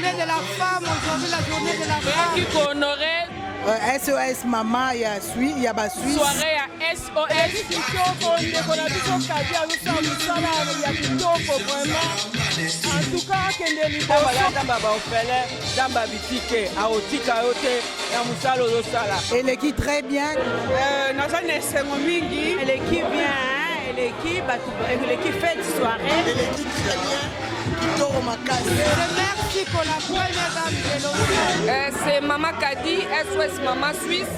De la femme, aujourd'hui la journée de la femme. Qui honorer SOS Maman, il y a Suisse, il y a Suisse. Soirée à SOS. En tout cas, elle équipe très bien. Elle équipe bien, elle équipe fait de soirée. Elle équipe très bien. Merci pour la première dame de l'hôtel. C'est Maman Kadi, SOS Maman Suisse.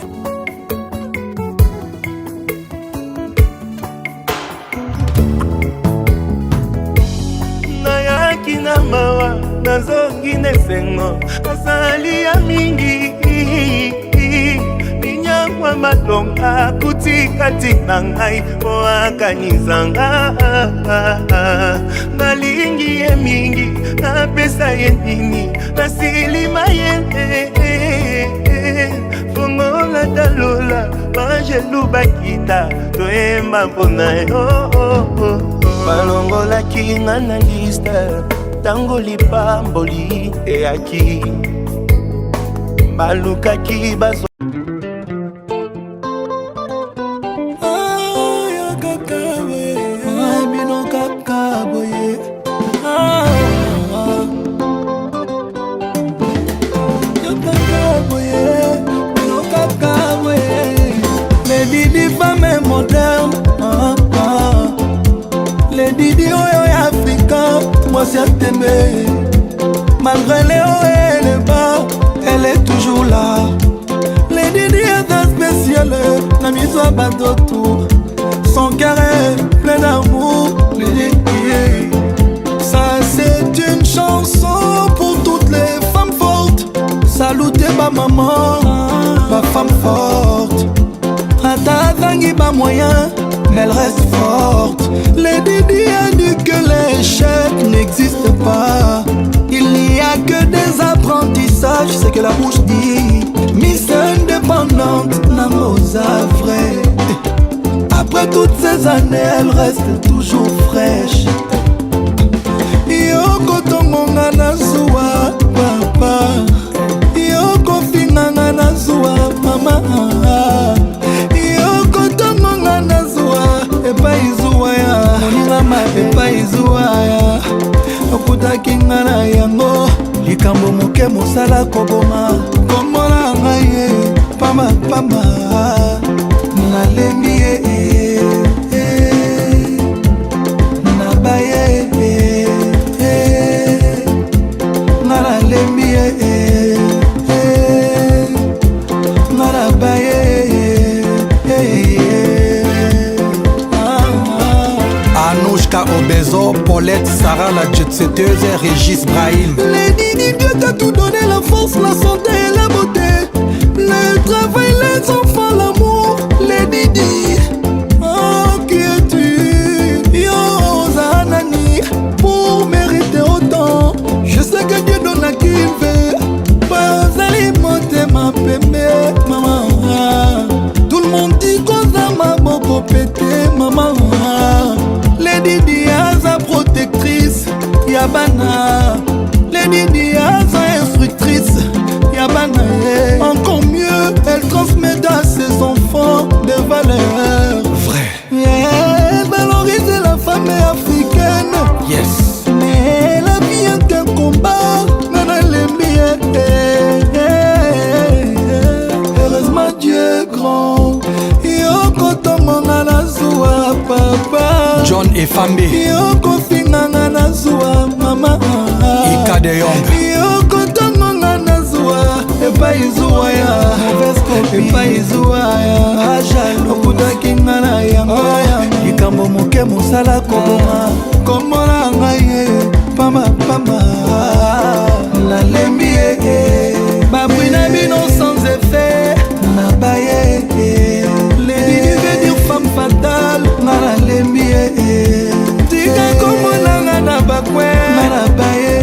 Nayaki na mawa nazongi nesengo asali ya mingi ninyangwa malonga kutikati na ngai po akanizanga nalingi ye mingi napesa ye nini nasilima ye fongola talola bangelu bakita toyemba mpona yo balongolaki nga na liste ntango lipamboli eyaki balukaki bazo bino kaka boye bino kaka boye les didi femmes modernes les didi oyo ya Afrika mwasi atembe malgré les hauts et les bas elle est toujours là les didi eza spécial na miso ya badoto son cœur est plein d'amour les didi ça c'est une chanson pour toutes les femmes fortes salutez ba maman ba femme forte ata zangi ba moyen mais elle reste forte. Les Didi a dit que l'échec n'existe pas. Il n'y a que des apprentissages, c'est que la bouche dit. Miss indépendante, Namosa vrai. Après toutes ces années, elle reste toujours fraîche. Yoko tongonga na zuwa, papa. Yoko finanga na zuwa, mama. Epaizwaya okutaki nga na yango likambo moke mosala koboma komona ngai ye pambapamba nalembi ye nabaye nga nalembi ye nga nabaye Anouchka Obezo, Paulette, Sarah la jet-setteuse et Régis Brahim. Les Didi, Dieu t'a tout donné, la force, la santé et la beauté. Le travail, les enfants, l'amour. Les Didi, oh qui es-tu? Yo Zanani, pour mériter autant. Je sais que Dieu donne à qui il veut. Pas alimenter ma pémé, maman. Tout le monde dit qu'on a ma beaucoup pété, maman. Les Didi aza protectrice, Yabana. Les Didi aza instructrice, Yabana. Encore mieux, elle transmet à ses enfants des valeurs. Vrai. Elle valorise la femme africaine. Yes. Mais la vie est un combat. Nana Lembi. Heureusement Dieu est grand. Yoko Tomonga na zuwa papa. John et Fambi. Yoko finganga na zuwa mama. Ika de Yong. Yoko Tomonga na zuwa. Epa izuwa ya. Epa izuwa ya. Ajalo okutaki nga na yango. Likambo moke mosala koboma. Komona ngai pama pama. Nalembi babwi na bino sans effet. Nabaye les Didi veut dire femme fatale. Nalembi tika komona nga na bakwe. Nabaye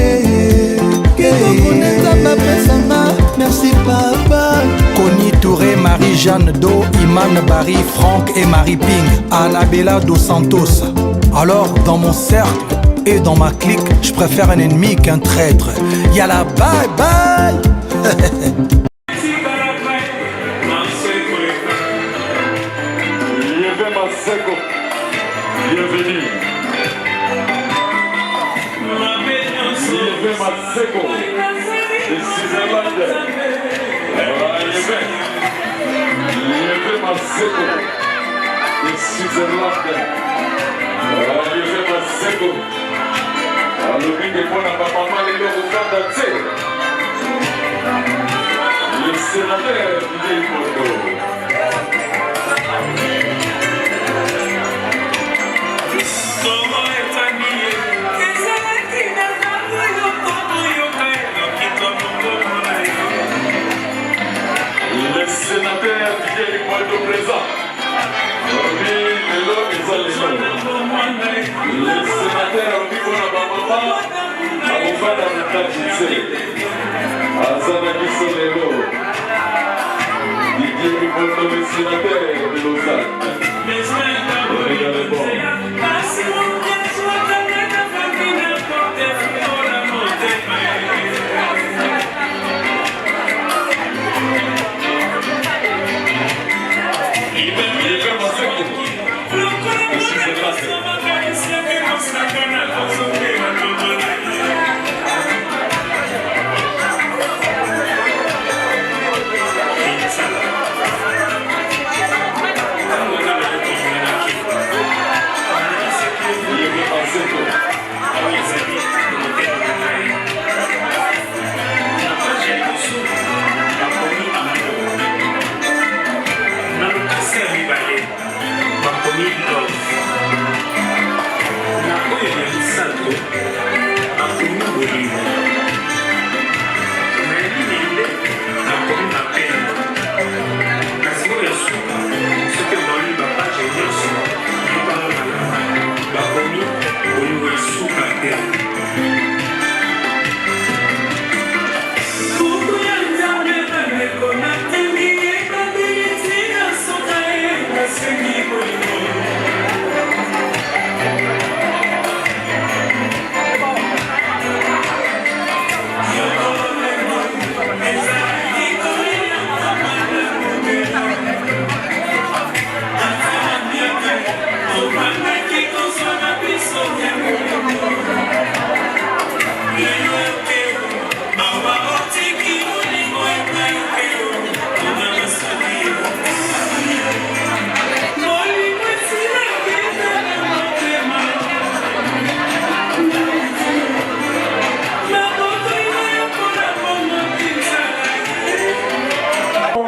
Jeanne Do, Iman Barry, Franck et Marie Ping, Annabella Dos Santos. Alors dans mon cercle et dans ma clique, je préfère un ennemi qu'un traître. Yalla bye bye. Bienvenue. Yves Maseko de Switzerland. Yves Maseko de Switzerland. Yves Maseko. Alobi que pour la maman les gens danser. Le sénateur du Congo. Le sénateur du Congo présent. Le sénateur au niveau de la maman, à mon frère dans le tas de Azana Solelo, Didier Mikoto, le sénateur de Lausanne. Regardez bon.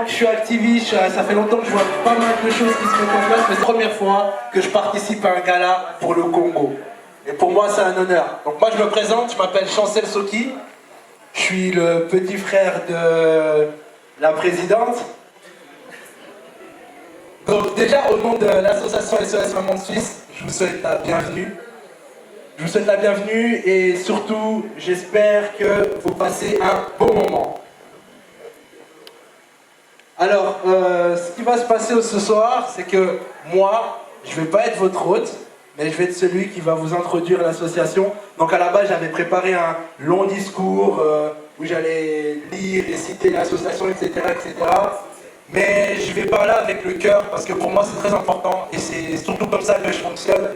Je suis activiste, ça fait longtemps que je vois pas mal de choses qui se mettent en place, mais c'est la première fois que je participe à un gala pour le Congo. Et pour moi, c'est un honneur. Donc moi, je me présente, je m'appelle Chancel Soki, je suis le petit frère de la présidente. Donc déjà, au nom de l'association SOS Maman de Suisse, je vous souhaite la bienvenue. Je vous souhaite la bienvenue et surtout, j'espère que vous passez un bon moment. Alors, ce qui va se passer ce soir, c'est que moi, je ne vais pas être votre hôte, mais je vais être celui qui va vous introduire à l'association. Donc à la base, j'avais préparé un long discours où j'allais lire et citer l'association, etc., etc. Mais je vais parler avec le cœur, parce que pour moi, c'est très important, et c'est surtout comme ça que je fonctionne.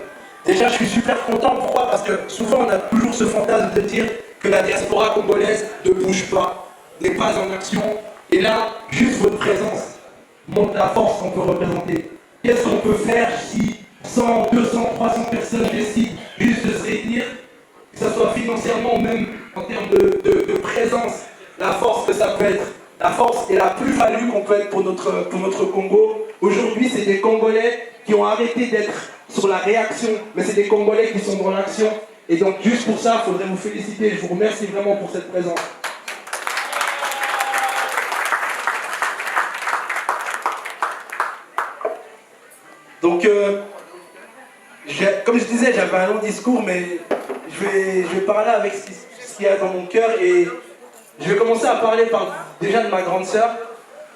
Déjà, je suis super content. Pourquoi? Parce que souvent, on a toujours ce fantasme de dire que la diaspora congolaise ne bouge pas, n'est pas en action. Et là, juste votre présence montre la force qu'on peut représenter. Qu'est-ce qu'on peut faire si 100, 200, 300 personnes décident juste de se réunir, que ce soit financièrement ou même en termes de présence, la force que ça peut être, la force et la plus-value qu'on peut être pour notre Congo. Aujourd'hui, c'est des Congolais qui ont arrêté d'être sur la réaction, mais c'est des Congolais qui sont dans l'action. Et donc, juste pour ça, il faudrait vous féliciter. Je vous remercie vraiment pour cette présence. Donc, comme je disais, j'avais un long discours, mais je vais parler avec ce qu'il y a dans mon cœur et je vais commencer à parler déjà de ma grande sœur.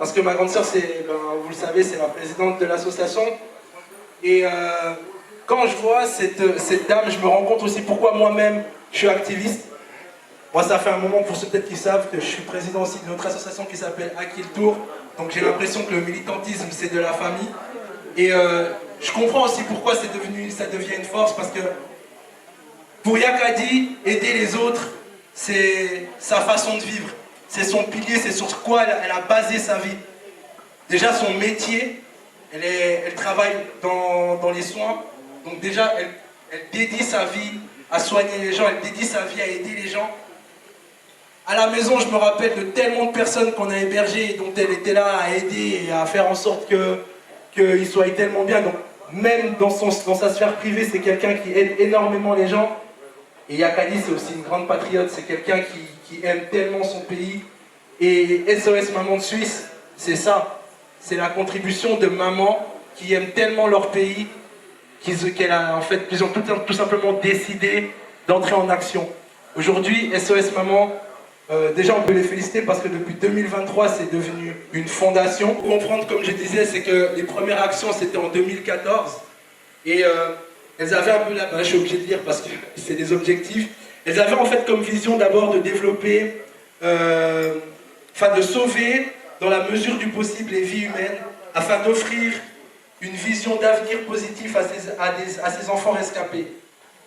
parce que ma grande sœur, vous le savez, c'est la présidente de l'association. Et quand je vois cette dame, je me rends compte aussi pourquoi moi-même je suis activiste. Moi, ça fait un moment, pour ceux peut-être qui savent, que je suis président aussi de notre association qui s'appelle Aki le Tour. Donc j'ai l'impression que le militantisme, c'est de la famille. Et je comprends aussi pourquoi ça devient une force, parce que pour Yakadi, aider les autres, c'est sa façon de vivre. C'est son pilier, c'est sur quoi elle a basé sa vie. Déjà, son métier, elle travaille dans les soins. Donc déjà, elle dédie sa vie à soigner les gens, elle dédie sa vie à aider les gens. À la maison, je me rappelle de tellement de personnes qu'on a hébergées et dont elle était là à aider et à faire en sorte qu'ils soient tellement bien. Donc même dans sa sphère privée, c'est quelqu'un qui aide énormément les gens. Et Yakadi, c'est aussi une grande patriote, c'est quelqu'un qui aime tellement son pays. Et SOS Maman de Suisse, c'est ça. C'est la contribution de mamans qui aiment qu'ils ont tout simplement décidé d'entrer en action. Aujourd'hui, SOS Maman, déjà on peut les féliciter parce que depuis 2023, c'est devenu une fondation. Pour comprendre, comme je disais, c'est que les premières actions, c'était en 2014. Et elles avaient un peu je suis obligé de dire parce que c'est des objectifs. Elles avaient en fait comme vision d'abord de développer, de sauver dans la mesure du possible les vies humaines, afin d'offrir une vision d'avenir positif à ces enfants rescapés.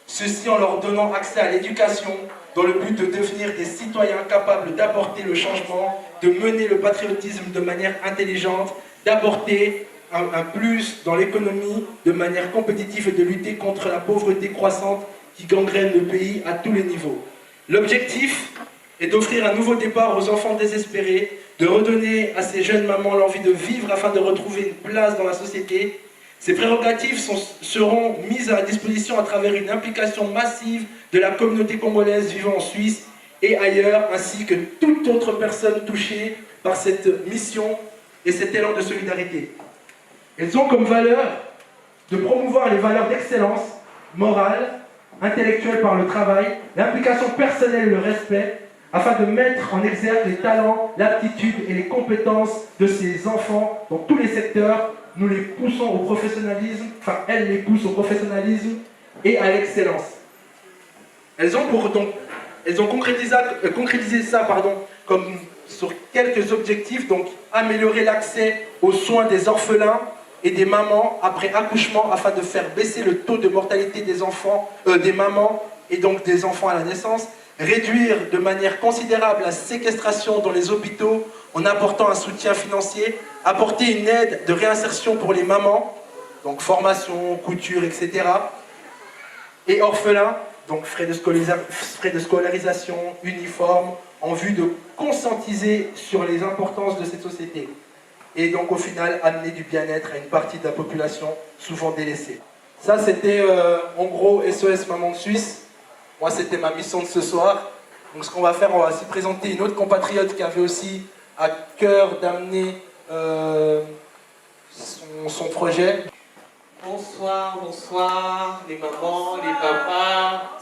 Ceci en leur donnant accès à l'éducation, dans le but de devenir des citoyens capables d'apporter le changement, de mener le patriotisme de manière intelligente, d'apporter un plus dans l'économie de manière compétitive et de lutter contre la pauvreté croissante qui gangrène le pays à tous les niveaux. L'objectif est d'offrir un nouveau départ aux enfants désespérés, de redonner à ces jeunes mamans l'envie de vivre afin de retrouver une place dans la société. Ces prérogatives seront mises à disposition à travers une implication massive de la communauté congolaise vivant en Suisse et ailleurs, ainsi que toute autre personne touchée par cette mission et cet élan de solidarité. Elles ont comme valeur de promouvoir les valeurs d'excellence morale, intellectuelle par le travail, l'implication personnelle et le respect, afin de mettre en exergue les talents, l'aptitude et les compétences de ces enfants dans tous les secteurs. Nous les poussons au professionnalisme, elles les poussent au professionnalisme et à l'excellence. Elles ont concrétisé ça comme sur quelques objectifs, donc améliorer l'accès aux soins des orphelins et des mamans après accouchement afin de faire baisser le taux de mortalité des enfants, des mamans et donc des enfants à la naissance, réduire de manière considérable la séquestration dans les hôpitaux en apportant un soutien financier, apporter une aide de réinsertion pour les mamans, donc formation, couture, etc. Et orphelins, donc frais de scolarisation, uniformes, en vue de conscientiser sur les importances de cette société. Et donc au final, amener du bien-être à une partie de la population souvent délaissée. Ça c'était en gros SOS Maman de Suisse. Moi c'était ma mission de ce soir. Donc ce qu'on va faire, on va aussi présenter une autre compatriote qui avait aussi à cœur d'amener son projet. Bonsoir, bonsoir les mamans, les papas,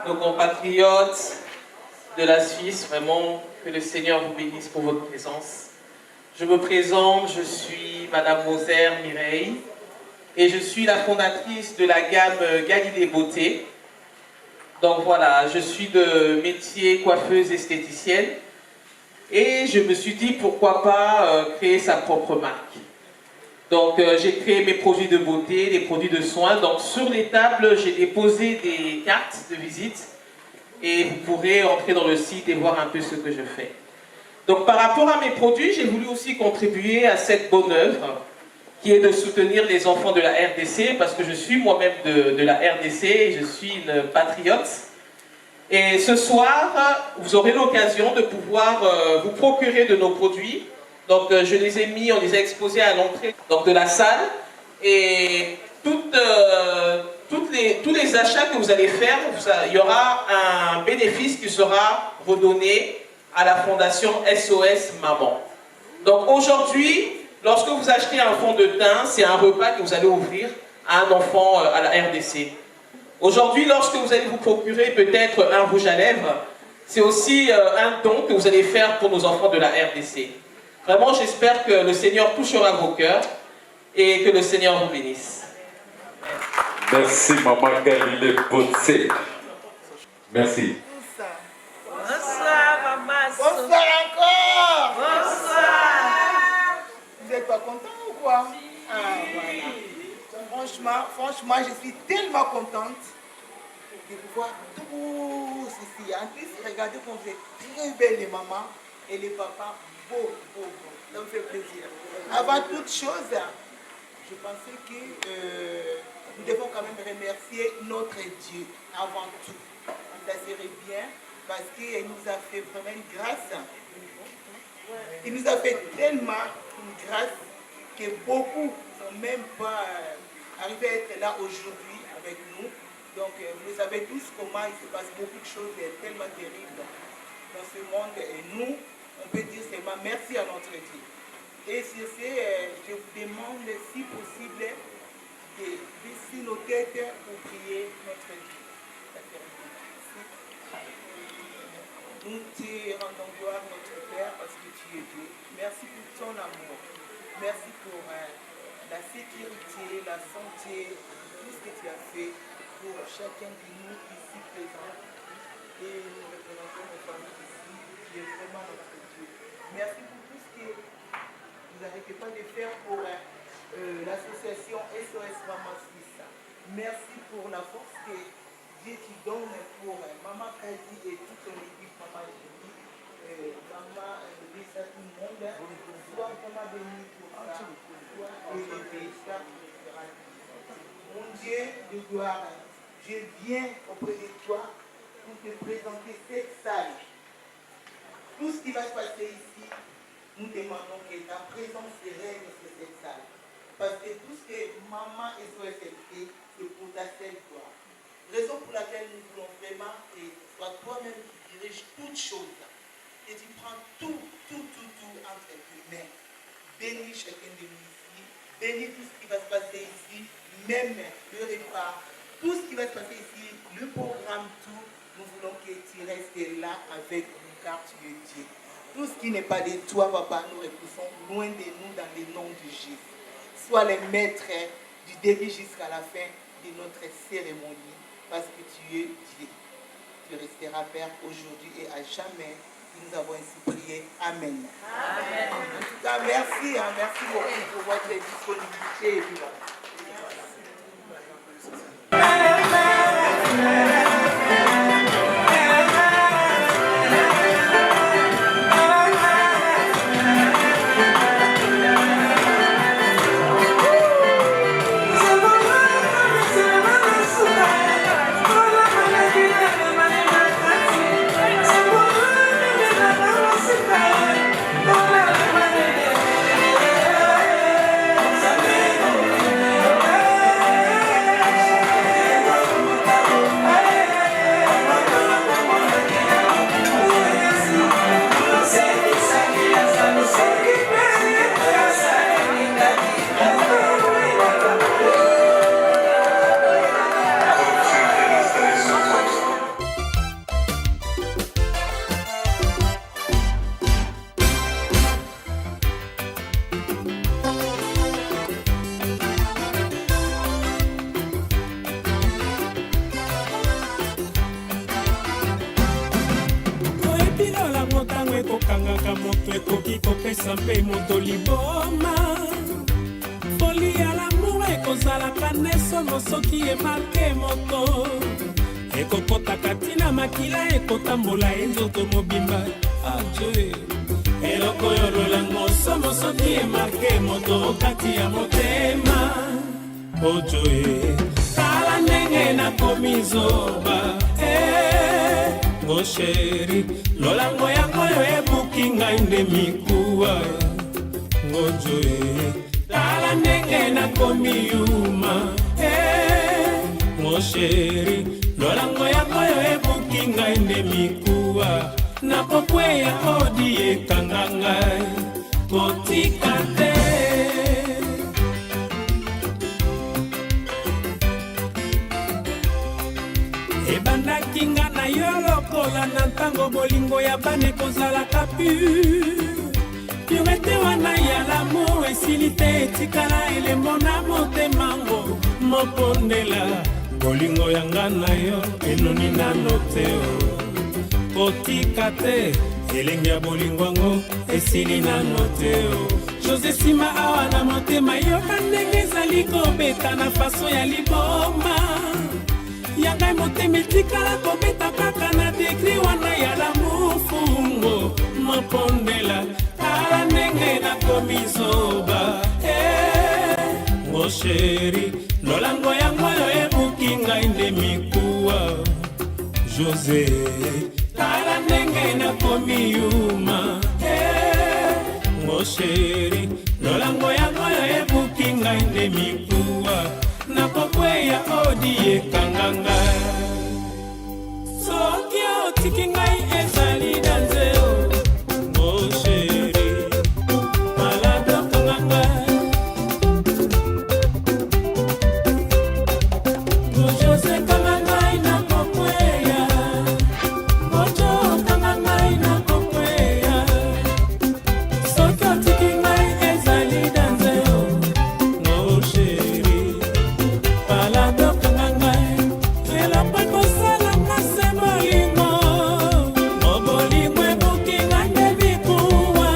nos compatriotes de la Suisse. Vraiment que le Seigneur vous bénisse pour votre présence. Je me présente, je suis Madame Moser Mireille et je suis la fondatrice de la gamme Galilée Beauté. Donc voilà, je suis de métier coiffeuse esthéticienne et je me suis dit pourquoi pas créer sa propre marque. Donc j'ai créé mes produits de beauté, des produits de soins. Donc sur les tables, j'ai déposé des cartes de visite et vous pourrez entrer dans le site et voir un peu ce que je fais. Donc par rapport à mes produits, j'ai voulu aussi contribuer à cette bonne œuvre qui est de soutenir les enfants de la RDC parce que je suis moi-même de la RDC et je suis une patriote. Et ce soir, vous aurez l'occasion de pouvoir vous procurer de nos produits. Donc je les ai mis, on les a exposés à l'entrée de la salle et tous les achats que vous allez faire, il y aura un bénéfice qui sera redonné à la fondation SOS Maman. Donc aujourd'hui, lorsque vous achetez un fond de teint, c'est un repas que vous allez offrir à un enfant à la RDC. Aujourd'hui, lorsque vous allez vous procurer peut-être un rouge à lèvres, c'est aussi un don que vous allez faire pour nos enfants de la RDC. Vraiment, j'espère que le Seigneur touchera vos cœurs et que le Seigneur vous bénisse. Merci, Maman Galilée Botsé. Merci. Bonsoir, maman. Bonsoir encore. Bonsoir. Vous n'êtes pas content ou quoi? Ah, voilà. Franchement, je suis tellement contente de voir tout ceci. En plus, regardez comme vous êtes très belles les mamans et les papas beaux. Ça me fait plaisir. Avant toute chose, je pensais que nous devons quand même remercier notre Dieu avant tout. Ça serait bien parce qu'il nous a fait vraiment une grâce. Il nous a fait tellement une grâce que beaucoup ne sont même pas arrivés à être là aujourd'hui avec nous. Donc vous savez tous comment il se passe beaucoup de choses tellement terribles dans ce monde. Et nous, on peut dire seulement merci à notre Dieu. Et sur ce, je vous demande si possible de baisser nos têtes pour prier notre Dieu. Nous te rendons gloire, notre Père, parce que tu es Dieu. Merci pour ton amour. Merci pour la sécurité, la santé, tout ce que tu as fait pour chacun de nous ici présents. Et nous représentons nos familles ici, qui est vraiment notre Dieu. Merci pour tout ce que vous n'arrêtez pas de faire pour l'association SOS Maman Suisse. Merci pour la force que Dieu te donne pour Maman Kadi et toute ton équipe, Maman Julie, Maman Lisa, tout le monde. Sois vraiment béni pour ça. Sois élevé, sois prospéré. Mon Dieu de gloire, je viens auprès de toi pour te présenter cette salle. Tout ce qui va se passer ici, nous demandons que ta présence règne sur cette salle. Parce que tout ce que Maman et Soeur fait, c'est pour ta seule gloire. Raison pour laquelle nous voulons vraiment que soit toi-même qui dirige toutes choses. Et tu prends tout entre tes mains. Bénis chacun de nous ici. Bénis tout ce qui va se passer ici. Même le repas. Tout ce qui va se passer ici. Le programme, tout. Nous voulons que tu restes là avec nous car tu es Dieu. Tout ce qui n'est pas de toi, Papa, nous repoussons loin de nous dans le nom de Jésus. Sois le maître du début jusqu'à la fin de notre cérémonie. Parce que tu es Dieu. Tu resteras Père aujourd'hui et à jamais. Nous avons ainsi prié. Amen. Amen. En tout cas, merci. Merci beaucoup pour votre disponibilité. ekokangaka moto ekoki kopesa mpe moto liboma foli ya lamour ekozalaka nde solo soki emarke moto ekokotaka ntina makila ekotambola ye nzoto mobimba ajoe eloko oyo lolango somo soki emarke moto kati ya motema ojoe tala ndenge nakomi zoba ngo sheri lolango yango yo ebuki ngai nde mikuwa ngojoe tala ndenge nakomi yuma ngo sheri lolango yango yo ebuki ngai nde mikuwa nakokweya odi ekanga ngai kotika te ebandaki nga na yo lokola na ntango bolingo ya bana ekozalaka purete ya lamour esili te etikala elembo na motemango mopondela bolingo yanga na yo enoni nano te kotika te elenge ya bolingo yango esili nano te José sima awa na motema yoka ndenge ezali kobeta na faso ya liboma ya ngai motema etikala kobeta kaka na degri wana ya lamour fungo mopondela tala ndenge nakomi zoba ngo sheri lolango yango oyo ebuki ngai nde mikuwa José tala ndenge nakomi yuma ngo sheri lolango yango oyo ebuki ngai nde mikuwa nakokweya odi ekanganga soki otiki ngai ezali danzeo ngo sheri malado kanganga ngo José kanganga inakokweya ngojo kanganga inakokweya soki otiki ngai ezali danzeo ngo sheri malado kanganga elapa kosala mase bolingo mobolingo ebuki ngai nde bikuwa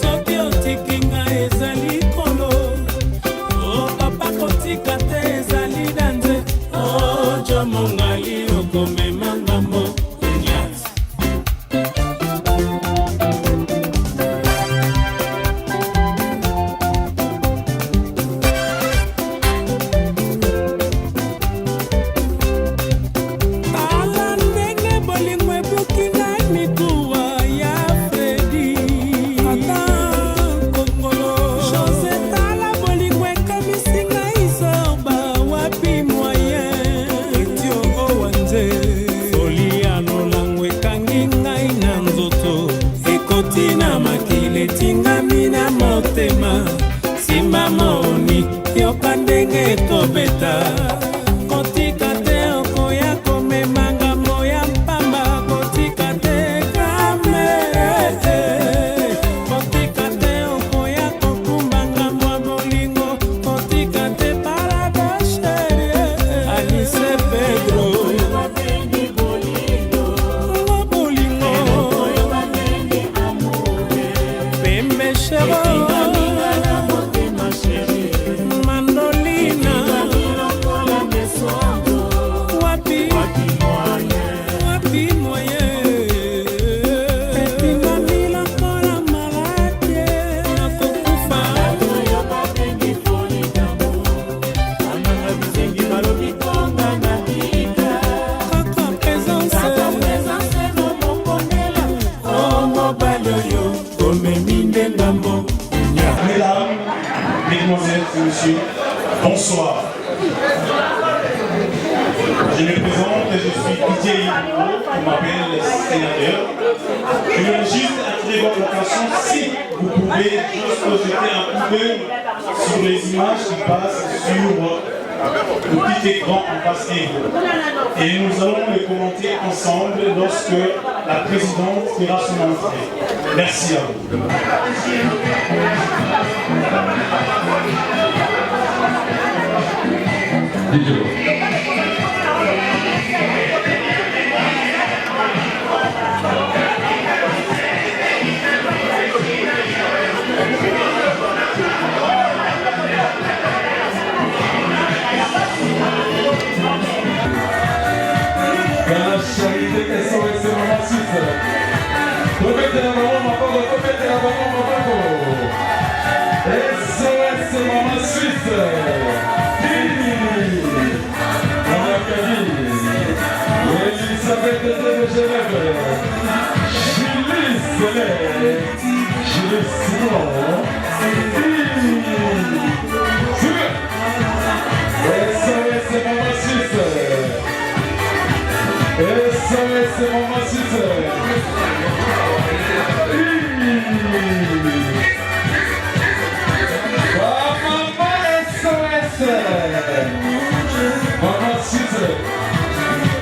soki otiki ngai ezali kolo o papa kotika te ezali danze ojo mongali okomema ngambo enyati tala ndenge bolingo ebuki ngai mikuwa ya Fredi ata kongolo José tala bolingo ekomisi ngai zoba wapi moyen etio owanze foli ya lolango ekangi ngai na nzoto ekoti na makili etingami na motema simba moni yoka ndenge ekobeta kotika te okoya komema ngambo ya mpamba kotika te kame kotika te okoya kokumba ngambo ya bolingo kotika te paradashe Alice Pedro ngo bolingo pembe shero mandolina wapi wapi moye etingami lokola malade nakokufa kaka présence o mobali oyo komemi nde ngambo Mesdames, Mesdemoiselles et Messieurs, bonsoir. Je me présente, je suis Didier Hidro, on m'appelle sénateur. Je viens juste attirer votre attention, si vous pouvez juste jeter un coup d'œil sur les images qui passent sur le petit écran en face de vous. Et nous allons les commenter ensemble lorsque la présidente fera son entrée. Merci à vous. La charité SOS Maman Suisse. Topete la maman mapoko, topete la maman mapoko. SOS Maman Suisse. Kini. Mama Kadi. Elisabeth de Genève. Julie Soleil. Julie Simon. SOS Maman Suisse. SOS Maman Suisse. Maman SOS. Maman Suisse.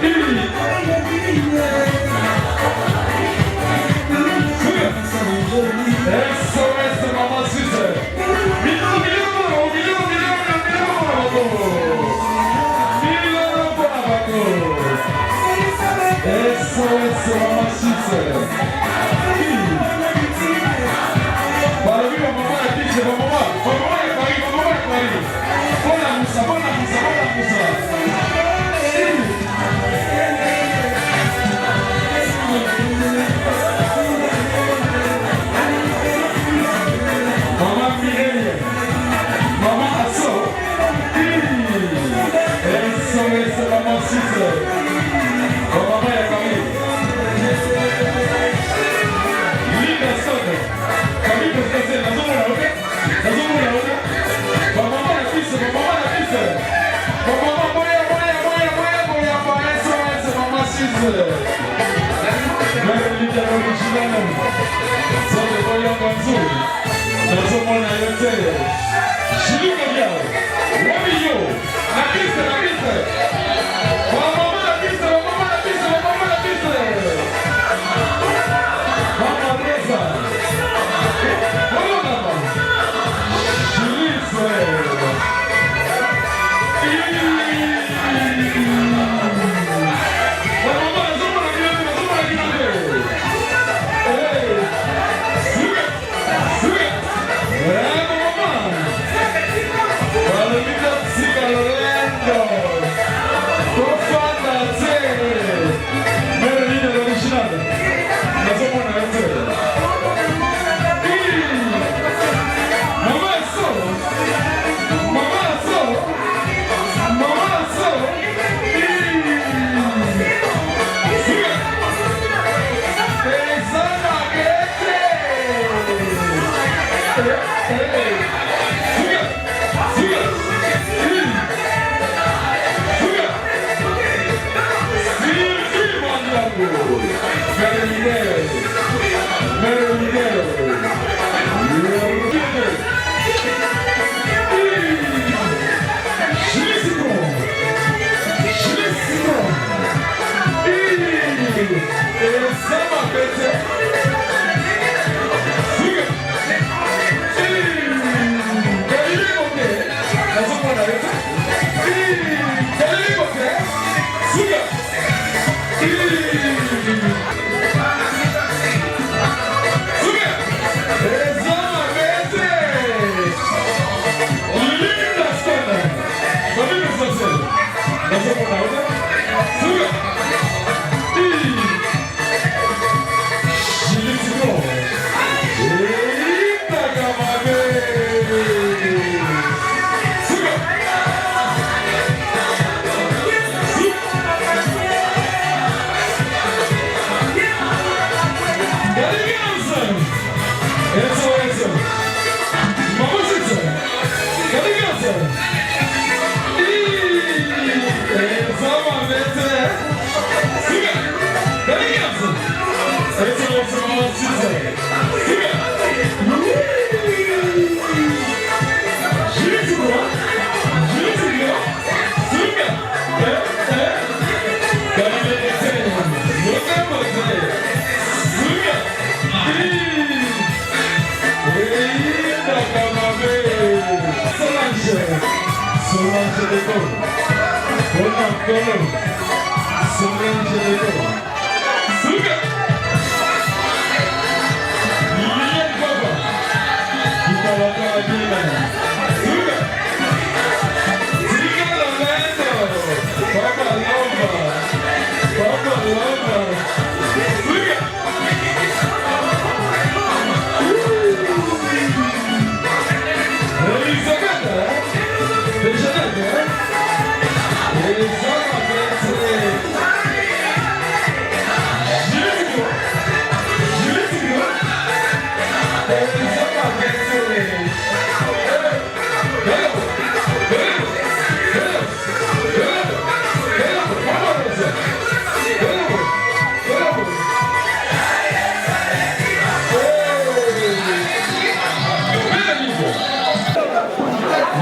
SOS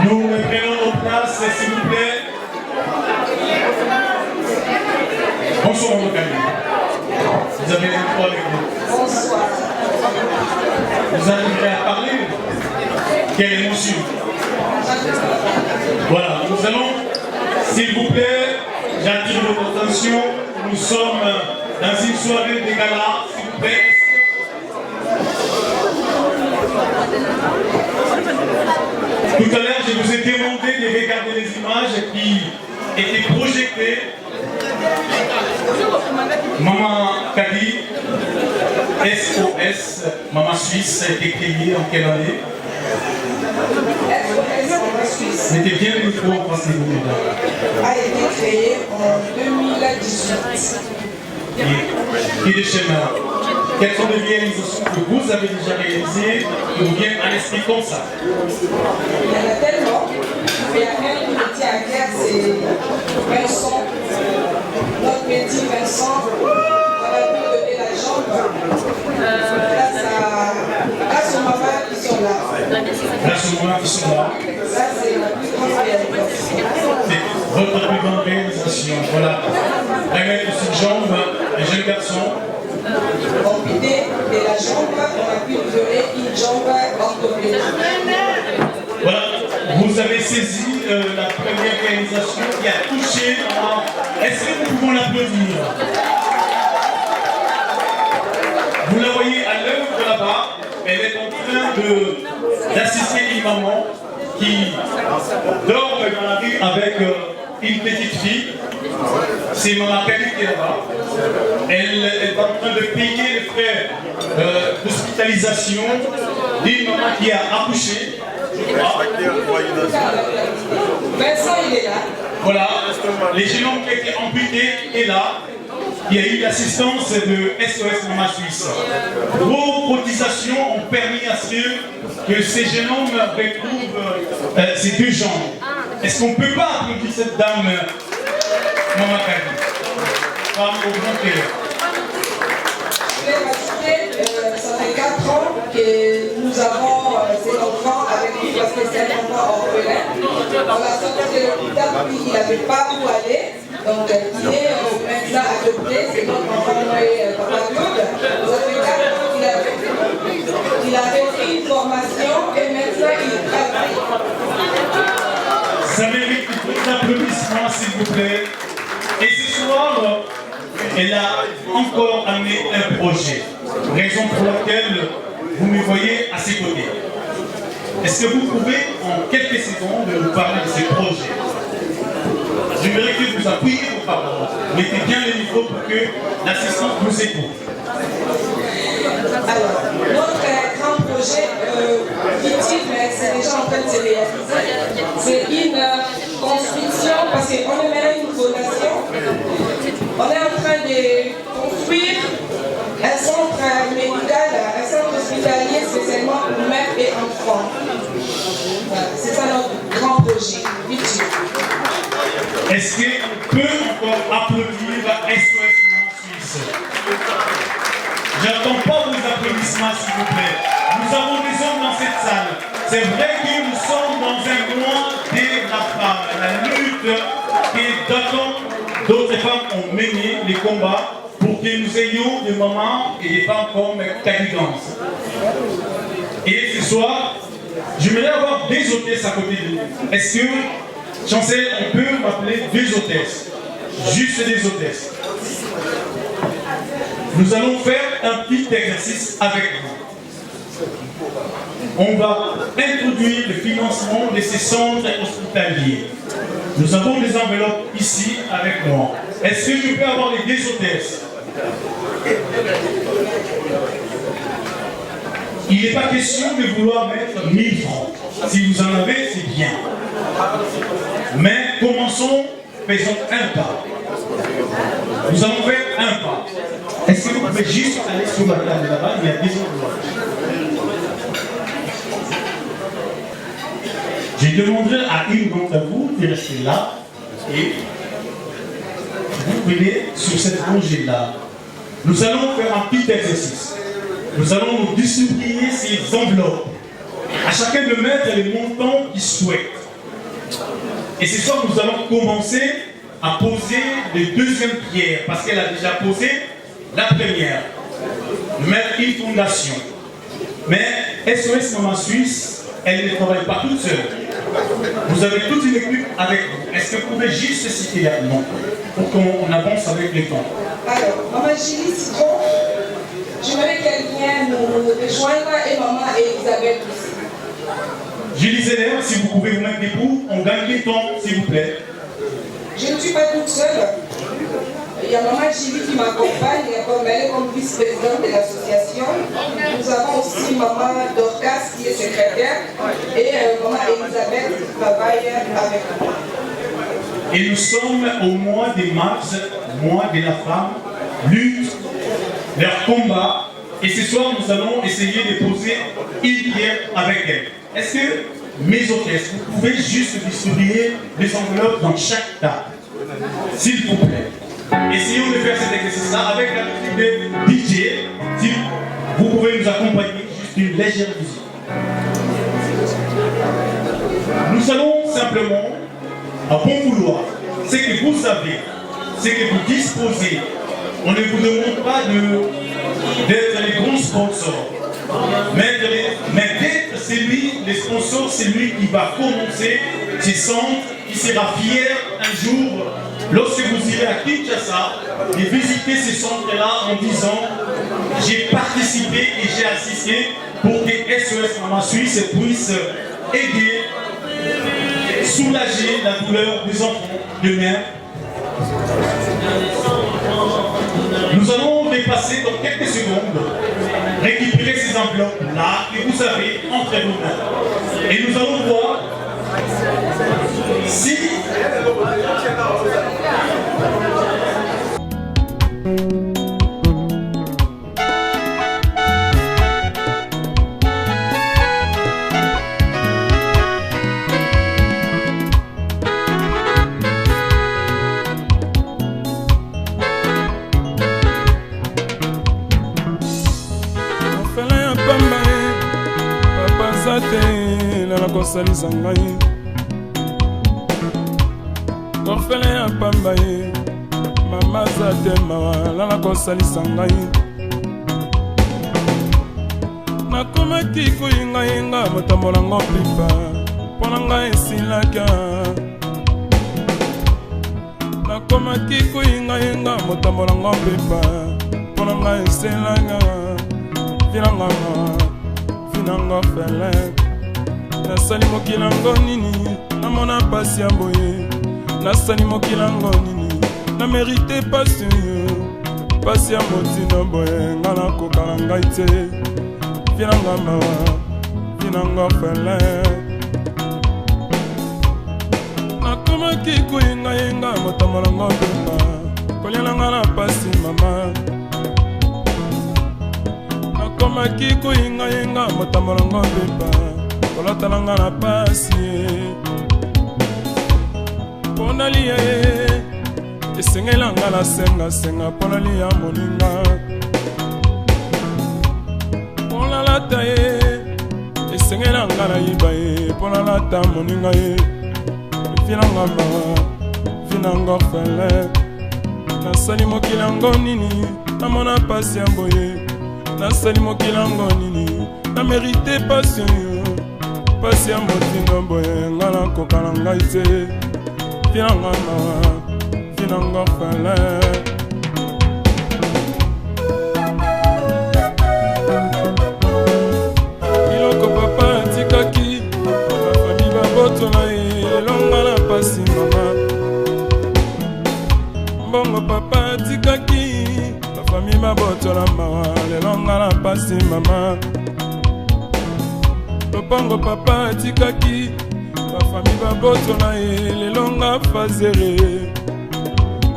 Nous reprenons nos places, s'il vous plaît. Bonsoir, mon ami. Vous avez les trois avec vous. Bonsoir. Vous arrivez à parler? Quelle émotion. Voilà, nous allons, s'il vous plaît, j'attire votre attention. Nous sommes dans une soirée de gala, s'il vous plaît. Tout à l'heure, je vous ai demandé de regarder les images qui étaient projetées. Maman Kadi, SOS, Maman Suisse, a été créée en quelle année? SOS Maman Suisse Mettez bien le micro, pensez-vous. A été créée en 2018. Qui de chemin? Quelles sont les réalisations que vous avez déjà réalisées qui vous viennent à l'esprit comme ça? Il y en a tellement, mais rien qui me tient à cœur, c'est Vincent, notre métier Vincent, qui va nous donner la jambe Grâce aux mamans qui sont là. Grâce aux mamans qui sont là. Ça, c'est la plus grande réalisation. C'est votre plus grande réalisation. Voilà. Remettre sur une jambe, un jeune garçon. Amputé de la jambe, on a pu lui donner une jambe orthopédique. Voilà, vous avez saisi la première réalisation qui a touché. Est-ce que nous pouvons l'applaudir? Vous la voyez à l'œuvre là-bas, elle est en train d'assister une maman qui dort dans la rue avec une petite fille. C'est maman Kali qui est là-bas. Elle est en train de payer les frais d'hospitalisation d'une maman qui a accouché. Vincent, il est là. Voilà, les jeunes hommes qui ont été amputés est là. Il y a eu l'assistance de SOS Maman Suisse. Vos cotisations ont permis à ce que ces jeunes hommes retrouvent ces deux jambes. Est-ce qu'on ne peut pas applaudir cette dame, Maman Kali? Femme au grand cœur. Je vais rajouter, ça fait 4 ans que nous avons ces enfants avec nous parce que c'est un enfant orphelin. On l'a sorti de l'hôpital puis il n'avait pas où aller. Donc il est maintenant adopté, c'est notre enfant nommé Papa Claude. Ça fait 4 ans qu'il a fait une formation et maintenant il travaille. Ça mérite beaucoup d'applaudissements, s'il vous plaît. Et ce soir, elle a encore amené un projet, raison pour laquelle vous me voyez à ses côtés. Est-ce que vous pouvez, en quelques secondes, nous parler de ces projets? J'aimerais que vous appuyiez vos paroles. Mettez bien les micros pour que l'assistante nous écoute. Alors, notre grand projet utile, mais c'est déjà en train de se réaliser, c'est une construction, parce qu'on aimerait une fondation. On est en train de construire un centre médical, un centre hospitalier spécialement pour mères et enfants. Voilà, c'est ça notre grand projet utile. Est-ce qu'on peut encore applaudir la SOS Maman Suisse? J'attends pas vos applaudissements, s'il vous plaît. Nous avons des hommes dans cette salle. C'est vrai que nous sommes dans un mois de la femme, la lutte que d'autres femmes ont mené les combats pour que nous ayons des mamans et des femmes comme Kagigance. Et ce soir, j'aimerais avoir des hôtesses à côté de nous. Est-ce que, Chancel, on peut m'appeler deux hôtesses? Juste des hôtesses. Nous allons faire un petit exercice avec vous. On va introduire le financement de ces centres hospitaliers. Nous avons des enveloppes ici avec moi. Est-ce que je peux avoir les deux hôtesses? Il n'est pas question de vouloir mettre 1000 francs. Si vous en avez, c'est bien. Mais commençons, faisons un pas. Nous allons faire un pas. Est-ce que vous pouvez juste aller sur la table là-bas? Il y a des endroits. Je demanderai à une d'entre vous de rester là et vous venez sur cette rangée-là. Nous allons faire un petit exercice. Nous allons nous distribuer ces enveloppes. À chacun de mettre les montants qu'il souhaite. Et ce soir, nous allons commencer à poser les deuxièmes pierres, parce qu'elle a déjà posé la première. Mettre une fondation. Mais SOS Maman Suisse, elle ne travaille pas toute seule. Vous avez toute une équipe avec vous. Est-ce que vous pouvez juste citer un nom pour qu'on avance avec les temps? Alors, Maman Julie Citron, j'aimerais qu'elle vienne nous rejoindre et Maman Elisabeth aussi. Julie Zeller, si vous pouvez vous mettre debout, on gagne les temps, s'il vous plaît. Je ne suis pas toute seule. Il y a Maman Julie qui m'accompagne, elle est comme vice-présidente de l'association. Nous avons aussi Maman Dorcas qui est secrétaire et Maman Elisabeth qui travaille avec nous. Et nous sommes au mois de mars, mois de la femme, lutte, leur combat. Et ce soir, nous allons essayer de poser une pierre avec elle. Est-ce que, mes hôtesses, vous pouvez juste distribuer les enveloppes dans chaque table? S'il vous plaît. Essayons de faire cet exercice-là avec la musique de DJ. vous pouvez nous accompagner, juste une légère musique. Nous allons simplement, à bon vouloir, ce que vous avez, ce que vous disposez. On ne vous demande pas d'être les grands sponsors, mais d'être celui, les sponsors, c'est lui qui va commencer ces centres, qui sera fier un jour, lorsque vous irez à Kinshasa, de visiter ces centres-là en disant « J'ai participé et j'ai assisté pour que SOS Maman Suisse puisse aider, soulager la douleur des enfants de mère. » Nous allons dépasser dans quelques secondes, récupérer ces enveloppes-là que vous avez entre vos mains. Et nous allons voir si... kosalisa ngai orfele ya pamba ye mama za te mawa lala kosalisa ngai nakomaki koyingayenga motambolango pipa mpo na ngai esilaka nakomaki koyingayenga motambolango pipa mpo na ngai esilaka vinanga orfele nasali mokilango nini namona pasi ya boye nasali mokilango nini na mérite pasi yo pasi ya motina boye nga nakokala ngai te vinanga mawa vinanga fele nakomaki koyengayenga motambolango pepa kolielanga na pasi mama nakomaki koyengayenga motambolango pepa kolotalanga na pasi mpo nalia ye esengelanga na sengasenga mpo nalia moninga mpo nalata ye esengelanga na yiba ye mpo nalata moninga ye vinanga mawa vinanga orfele nasali mokilango nini namona pasi ya boye nasali mokilango nini na mérite pasi yo pasi ya motindo boye nga nakokala ngai te vinanga mawa vinanga orfele biloko papa atikaki bafami babotola ye elonga na pasi mama mbongo papa atikaki bafami babotola mawa lelonga na pasi mama lopango papa atikaki bafami babotola ye lelonga fazere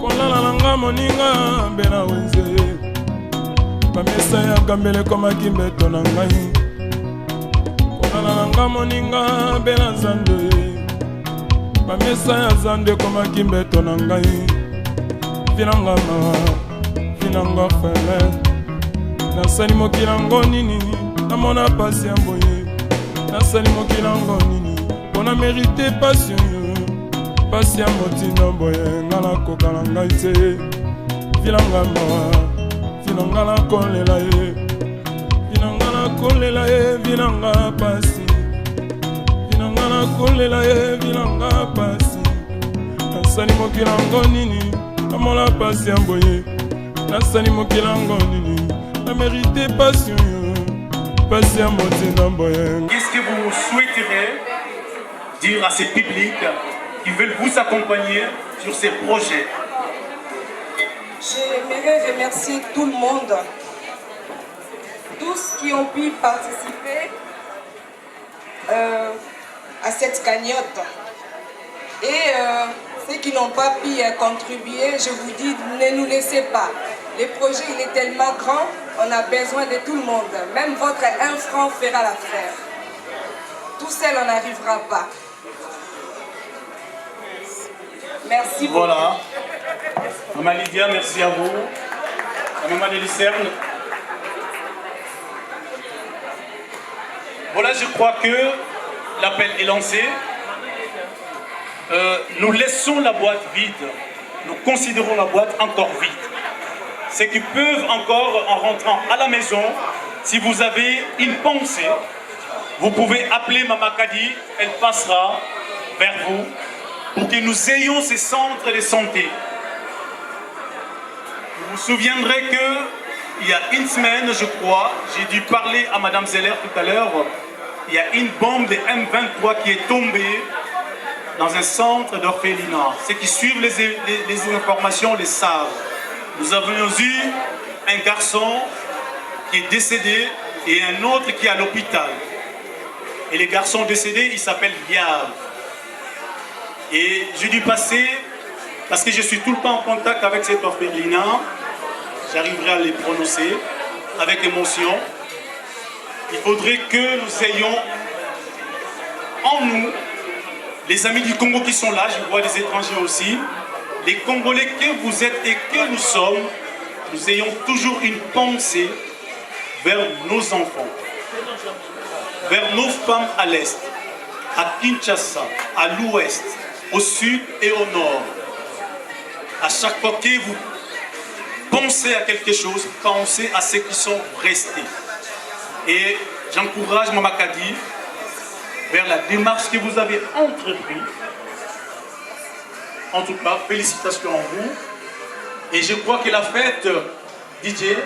kolala nanga moninga mbe na wenze bamesa ya gambele komaki mbeto na ngai kolala nanga moninga mbe na zando bamesa ya zando komaki mbeto na ngai vinanga mawa vinanga fele nasali mokilango nini namona pasi ya boye nasali mokilango nini mpo na mérite pasi yo pasi ya motindo boye nga nakokala ngai te vinanga mawa vinanga nakolela ye vinanga nakolela ye vinanga pasi vinanga nakolela ye vinanga pasi nasali mokilango nini namona pasi ya boye nasali mokilango nini na mérite pasi yo pasi ya motindo boye. Qu'est-ce que vous souhaiterez dire à ces publics qui veulent vous accompagner sur ces projets? J'aimerais remercier tout le monde, tous qui ont pu participer à cette cagnotte. Et ceux qui n'ont pas pu contribuer, je vous dis, ne nous laissez pas. Le projet il est tellement grand, on a besoin de tout le monde. Même votre 1 franc fera l'affaire. Tout seul, on n'arrivera pas. Merci beaucoup. Voilà. Maman Lydia, merci à vous. La maman de Lucerne. Voilà, je crois que l'appel est lancé. Nous laissons la boîte vide. Nous considérons la boîte encore vide. Ceux qui peuvent encore, en rentrant à la maison, si vous avez une pensée, vous pouvez appeler Mama Kadi, elle passera vers vous pour que nous ayons ces centres de santé. Vous vous souviendrez qu'il y a une semaine, je crois, j'ai dû parler à Madame Zeller tout à l'heure, il y a une bombe de M23 qui est tombée dans un centre d'orphelinat. Ceux qui suivent les informations les savent. Nous avons eu un garçon qui est décédé et un autre qui est à l'hôpital. Et les garçons décédés, il s'appelle Yav. Et j'ai dû passer, parce que je suis tout le temps en contact avec cet orphelinat, j'arriverai à les prononcer avec émotion. Il faudrait que nous ayons en nous, les amis du Congo qui sont là, je vois des étrangers aussi, les Congolais que vous êtes et que nous sommes, nous ayons toujours une pensée vers nos enfants, vers nos femmes à l'est, à Kinshasa, à l'ouest, au sud et au nord. À chaque fois que vous pensez à quelque chose, pensez à ceux qui sont restés. Et j'encourage Mama Kadi vers la démarche que vous avez entreprise. En tout cas, félicitations à vous. Et je crois que la fête, DJ,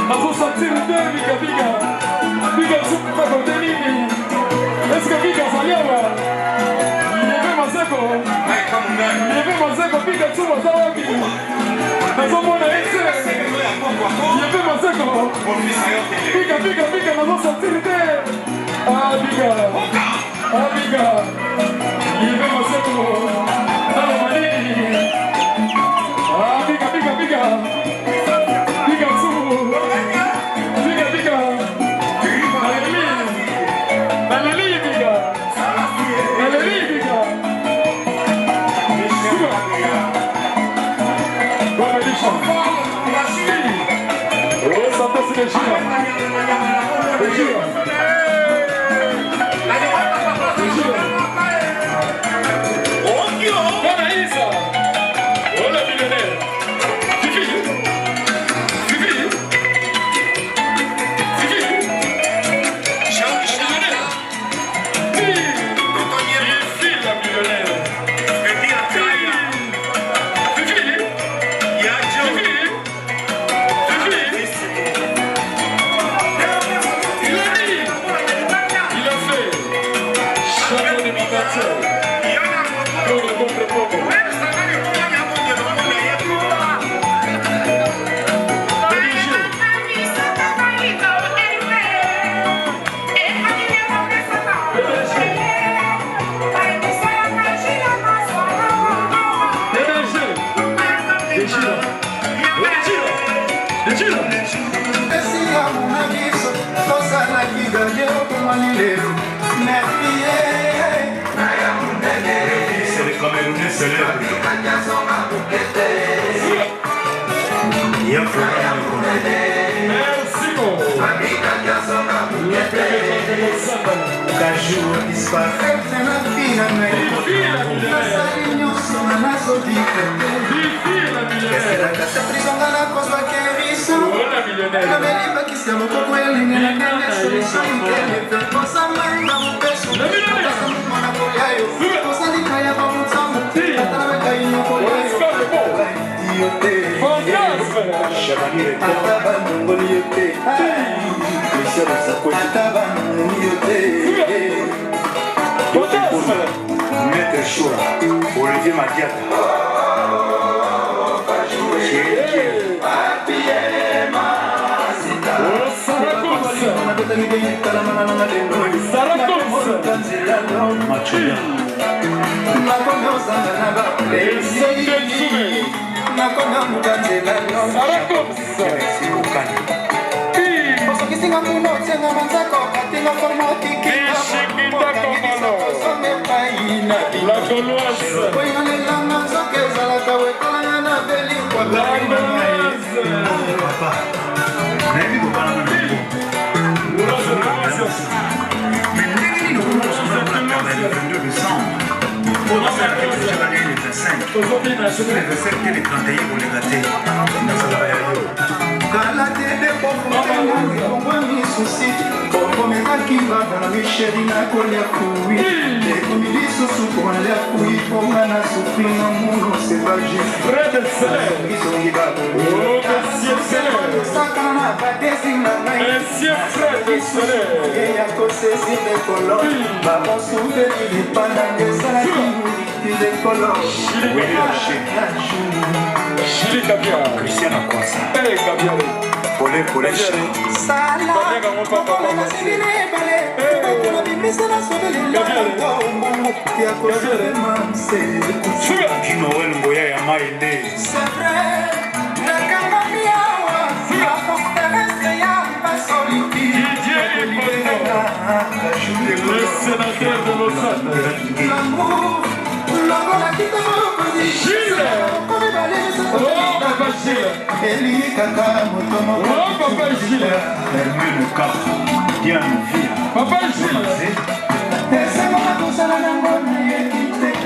nazosentir te bikabiga bika sukuka kote nini eske bika zali awa leve maseko bika su baza wapi nazomona ese leve maseko bika nazosentir te bika leve maseko nalo manini bika su C'est les Camerounais célèbres. Merci Maître Choura, Olivier Madiata. La Gauloise. Christiana Kwasa. Polé Noël Ngoya ya Maïndé. C'est vrai, le Cambodgiawa, la forteresse de Yamba solitude. Le sénateur de Lausanne. L'amour, l'amour a quitté Gilles. Oh, Papa Gilles. Oh, Papa Gilles. Hermine Cap, Diane Villa. Papa Gilles.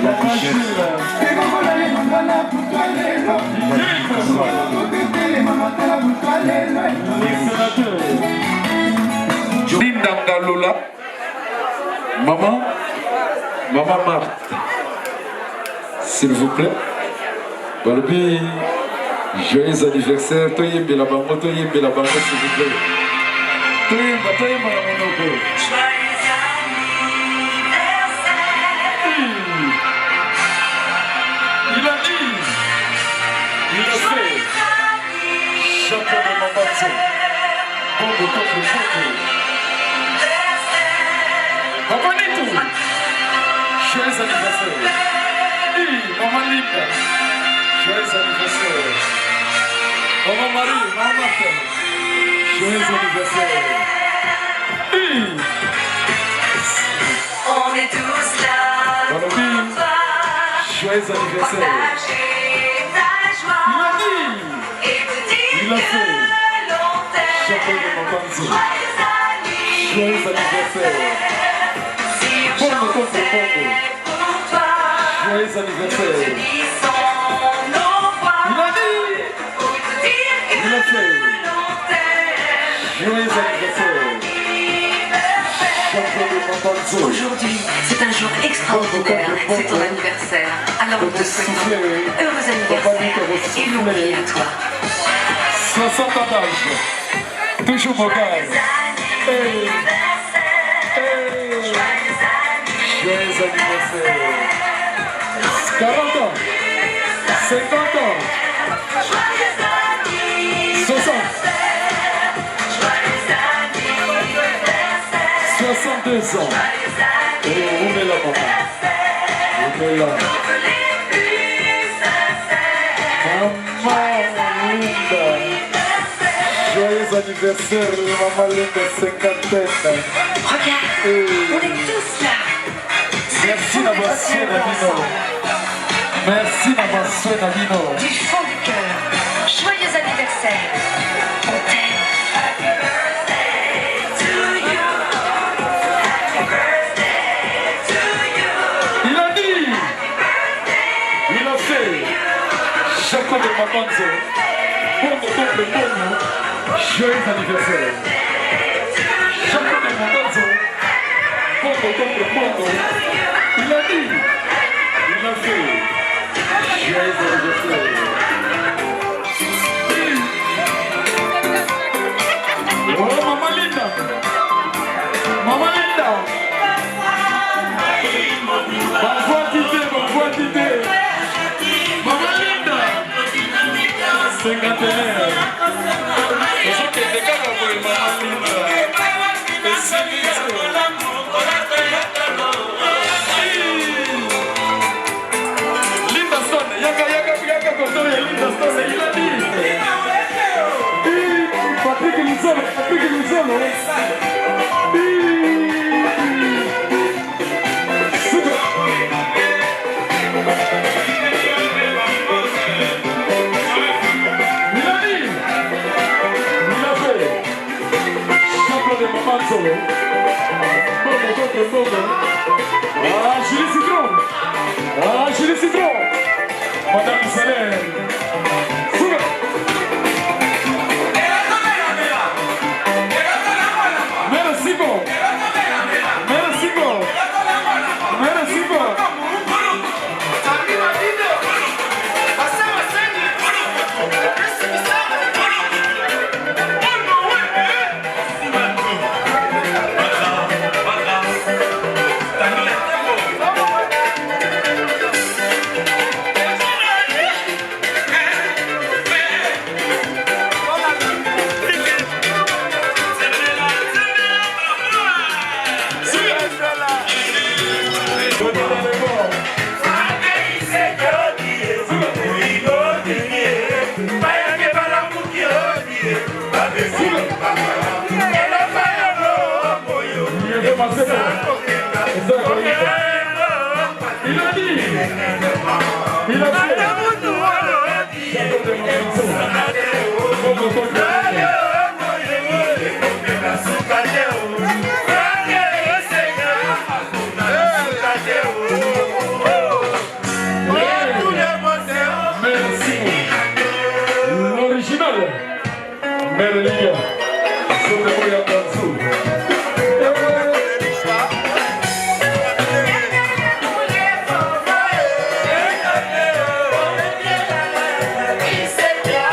Papa Gilles. Linda Ngalola. Maman Marthe. S'il vous plaît. Barbie Joyeux anniversaire, toyembela bango, s'il vous plaît. Toyemba na monoko. Il a dit, il a fait, champion de Mambatso, Bongo contre Bongo. Papa Nitou, joyeux anniversaire. Maman Linda, joyeux anniversaire. Maman Marie, Maman Martin, joyeux anniversaire. On est tous là pour toi. Joyeux anniversaire. Il a dit, il a fait, champion de Mambatso, joyeux anniversaire. Bongo contre Bongo. Joyeux anniversaire. Il a dit, il a fait. Joyeux anniversaire. Aujourd'hui, c'est un jour extraordinaire. C'est ton anniversaire. Alors nous te souhaitons heureux anniversaire et longue vie à toi. 60 ans d'âge. Toujours mon gars. Joyeux anniversaire. 40 ans, 50 ans, 60, 62 ans. Et où est la maman? Où est la maman Linda? Joyeux anniversaire, maman Linda, 50aine. Regarde, on est tous là. Merci d'avoir suivi Nabino. Merci d'avoir suivi Nabino. Du fond du cœur, joyeux anniversaire. On t'aime. Happy birthday to you. Happy birthday to you. Il a dit, il a fait, Chaco de Mamanzo, Bongo contre Bongo, joyeux anniversaire. Chaco de Mamanzo, Bongo contre Bongo. Il a dit, il a fait, joyeux anniversaire. Oh, Maman Linda, Maman Linda. Bonne quantité. Maman Linda, 51. C'est que des gars pour Maman Linda. Patrick Luzolo. De Maman Solo. Bongo contre Bongo. Ah, Julie Citron. Ah, Julie Citron. Madame Soler. Souga. Merci beaucoup. Merci beaucoup. Merci beaucoup. Il a fait. L'original. Merliga. Yeah.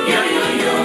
Yo, yo, yo.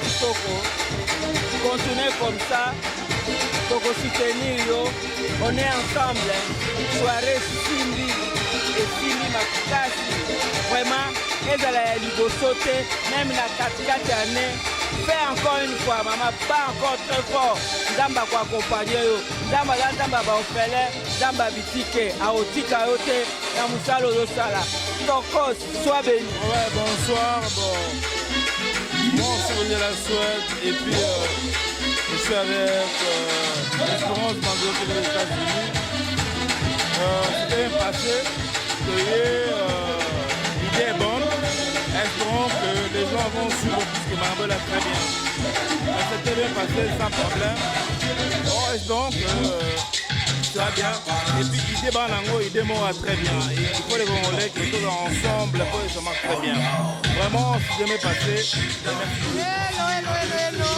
kitoko. Continuez comme ça. Pour soutenir yo. On est ensemble. Soirée Simbi et Simbi Makitasi. Vraiment, ezala ya liboso te, même na katikati année. Fais encore une fois, maman, pas encore très fort. Nzamba kwa accompagner yo. Nzamba ba ofele, Nzamba bitike, aotika yo te, na musalo yo sala. Tokos, sois béni. Ouais, bonsoir, bon souvenir la Suède, et puis je suis avec l'Espérance Mando qui est aux États-Unis. C'était bien passé, l'idée est bonne. Espérons que les gens vont suivre puisque Marble est très bien. Mais c'était bien passé sans problème. Bon, espérons que ça va bien. Et puis l'idée Banango, l'idée Mora très bien. Et il faut les Congolais qui sont ensemble pour que ça marche très bien. Vraiment, si jamais passé, Hello.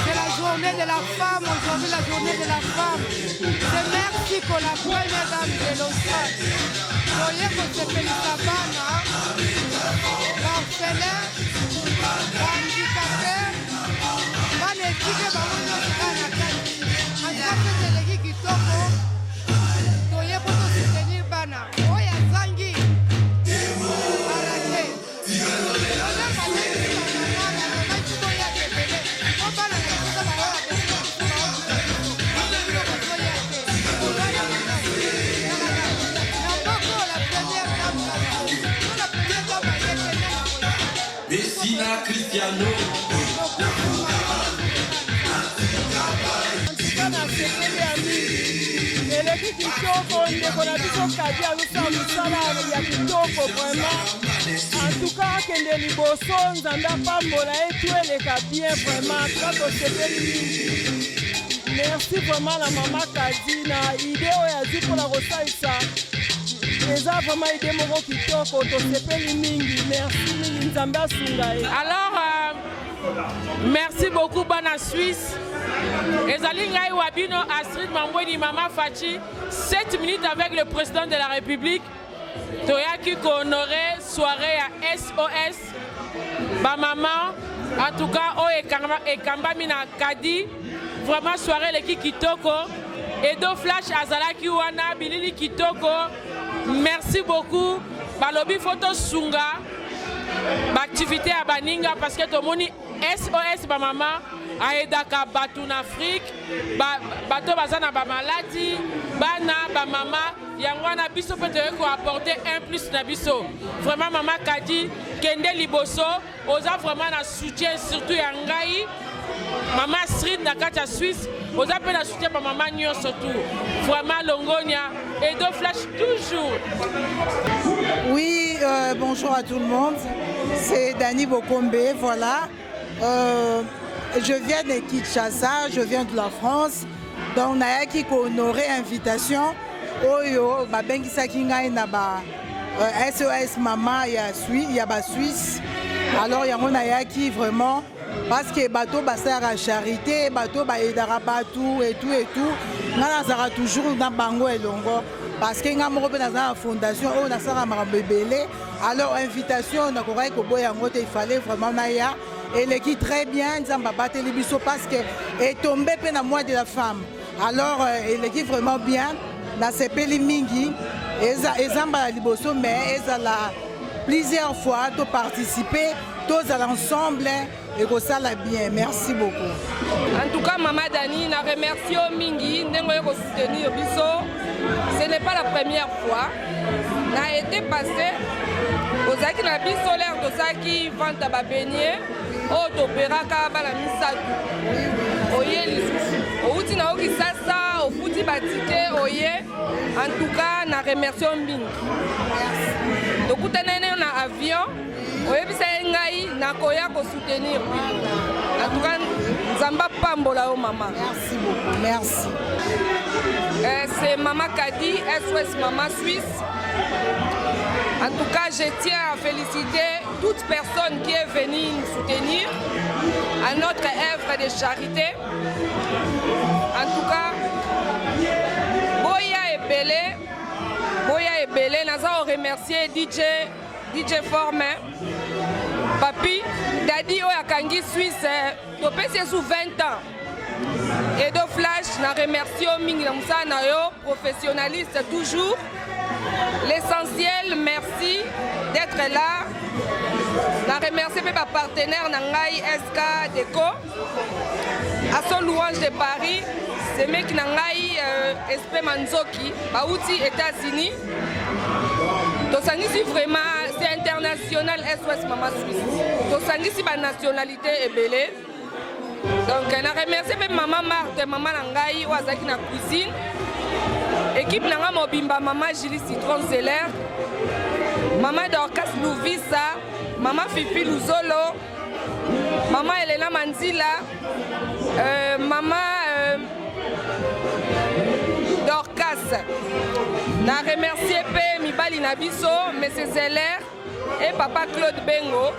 C'est la journée de la femme, aujourd'hui la journée de la femme. C'est merci pour la première dame de l'Australie. Voyez que c'est Pélisabana, l'orphelin, l'handicapé, l'anétique, l'anétique, kitoko, voyez pour te soutenir Bana. Oya Zangi, arrêtez. Messina Cristiano. eleki kitoko ndeko na biso kadi azosala mosala ya kitoko vraiment en tout cas akende liboso nzambe apambola ye tu eleka bien vraiment ka tosepeli mingi merci vraiment na mama kadi na ide oyo azwi mpona kosalisa eza vraiment ide moko kitoko tosepeli mingi merci mingi nzambe asunga ye. Alors merci beaucoup Bana Suisse. Ezali ngai wabino Astrid Mambweni Mama Fachi 7 minutes avec le président de la République. Toyaki ko honorer soirée à SOS. Ba maman en tout cas o ekamba mina kadi vraiment soirée leki kitoko Edo Flash azalaki wana bilili kitoko. Merci beaucoup. Balobi photo sunga. Activité à Baninga parce que tout le monde SOS ba maman aidaka batu en Afrique bato bazana ba maladie bana ba mama yangwana biso peut-être ko apporter un plus na biso vraiment mama kadi kende liboso oza vraiment na soutien surtout ya ngai mama Astrid na kata Suisse oza pe na soutien ba mama nyo surtout vraiment longonia et Edo Flash toujours. Oui, bonjour à tout le monde. C'est Dani Bokombe, voilà. Je viens de Kinshasa, je viens de la France. Donc, naya qui honoré invitation. Oyo, babengisa kinga na ba SOS Mama ya Suisse. Alors, yango naya qui vraiment parce que bateau basara charité, bateau ba edara batou et tout. Nga sera toujours dans bango et longo. Parce que nga moko dans la fondation on a ça bébélé alors invitation na korai ko boya ngote il fallait vraiment naya et l'équipe très bien nzamba bateli biso parce que est tombé pe na moi de la femme alors l'équipe vraiment bien na sepeli mingi ezamba liboso mais ezala plusieurs fois to participer tous à l'ensemble et que ça l'a bien. Merci beaucoup. En tout cas, Maman Dani, je remercie Mingi de soutenir Bisso. Ce n'est pas la première fois. N'a été passé aux acquis na Bisso l'air de ça qui vend à baigner au topéra kabala misatu. Oye, au tina oki sasa, au fouti batike, oye. En tout cas, na remercie Mingi. Donc, tout un avion. Oui, c'est un nakoya ko soutenir. En tout cas, Zamba Pambola au maman. Merci beaucoup, merci. C'est Mama Kadi, SOS Mama Suisse. En tout cas, je tiens à féliciter toute personne qui est venue nous soutenir à notre œuvre de charité. En tout cas, Boya et Belé, nous avons remercié DJ Forme. papi dadi oyo akangi Suisse topesi sous 20 ans. Et de flash, na remercie au mingi na musala na yo, professionnaliste toujours. L'essentiel, merci d'être là. Na remercie mes partenaires Nangai SK Deco. À son louange de Paris, c'est mec Nangai SP Manzoki, Baouti États-Unis. Tosangisi vraiment, c'est international SOS Mama Suisse. Tosangisi ba nationalité ebele. Donc, je remercie maman Marthe, maman Nangai, Wazaki na cuisine. Équipe Nanga Mobimba, maman Julie Citron Zeller, maman Dorcas Louvissa, maman Fifi Luzolo, maman Elena Manzila, maman Dorcas. Je remercie Mibali Nabiso, M. Zeller et papa Claude Bengo.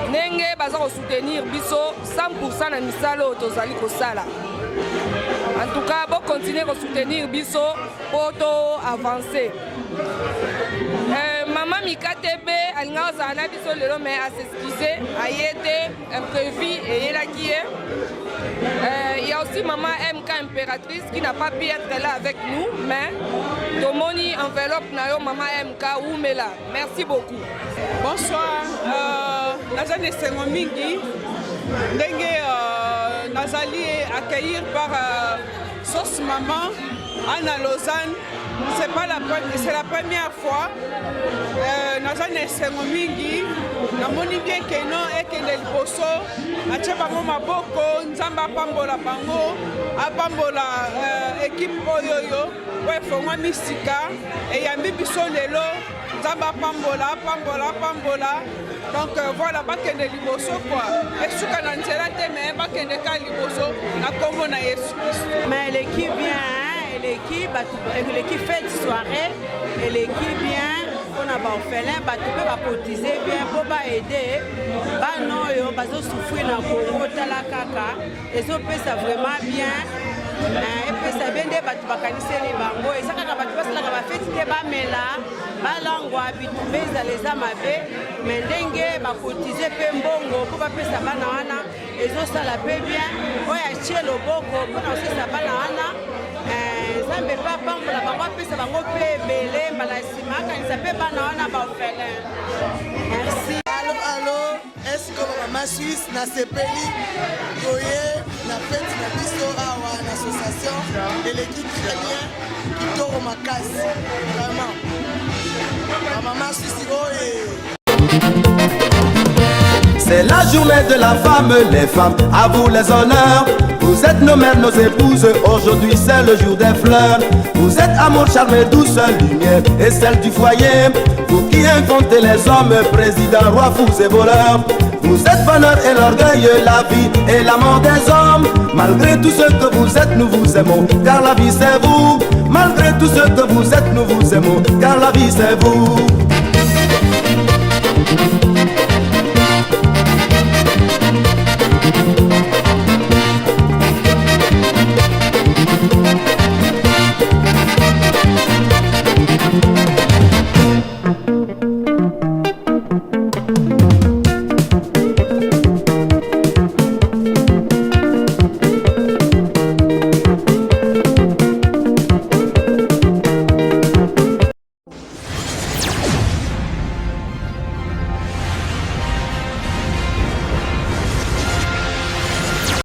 Nenge baza ko soutenir biso 100% na misalo tozali kosala. En tout cas, bon continuer à soutenir biso pour avancer. Maman Mika TB alinga ozana biso lelo mais à s'excuser, ayete imprévu et elle qui est. Il y a aussi maman MK Impératrice qui n'a pas pu être là avec nous, mais Tomoni enveloppe na yo maman MK Oumela. Merci beaucoup. Bonsoir. Nazali Sengo Mingi. Ndenge Nazali accueillir par Sauce Maman à Lausanne. C'est la première fois. Nazali Sengo Mingi. Namoni bien que non et que le bosso. Acheba mama boko nzamba pambola bango. Apambola équipe oyoyo. Ouais, fonga mystica. Et yambi biso lelo. Nzamba pambola, pambola, pambola. Donc voilà, bakende liboso quoi. Et ce qu'on a dit, mais bakende ka liboso, na kombo na Yesu. Mais l'équipe bien, l'équipe fait soirée, et l'équipe bien, on a pas orphelin, tu peux cotiser bien pour aider. Bah non, yo bazo souffrir na Congo tala kaka, et ça peut ça vraiment bien. Et puis ça vient de batu bakanise les bango et ça quand batu basala ka fête te ba mela ba lango habitué za les amabe mais ndenge ba cotiser pe mbongo pour ba pesa bana wana et ça sala pe bien oya tie loboko pour na ça bana wana zambe pa pambola bango pesa bango pe belé mbala sima kanisa pe bana wana ba orphelin. Merci. Allô, est-ce que maman Suisse na sepeli toye la fête na biso awa na association et l'équipe très bien qui toro makasi vraiment maman Suisse c'est la journée de la femme, les femmes, à vous les honneurs. Vous êtes nos mères, nos épouses, aujourd'hui c'est le jour des fleurs. Vous êtes amour, charme et douceur, lumière et celle du foyer. Vous qui inventez les hommes, présidents, rois, fous et voleurs. Vous êtes bonheur et l'orgueil, la vie et l'amour des hommes. Malgré tout ce que vous êtes, nous vous aimons, car la vie c'est vous. Malgré tout ce que vous êtes, nous vous aimons, car la vie c'est vous.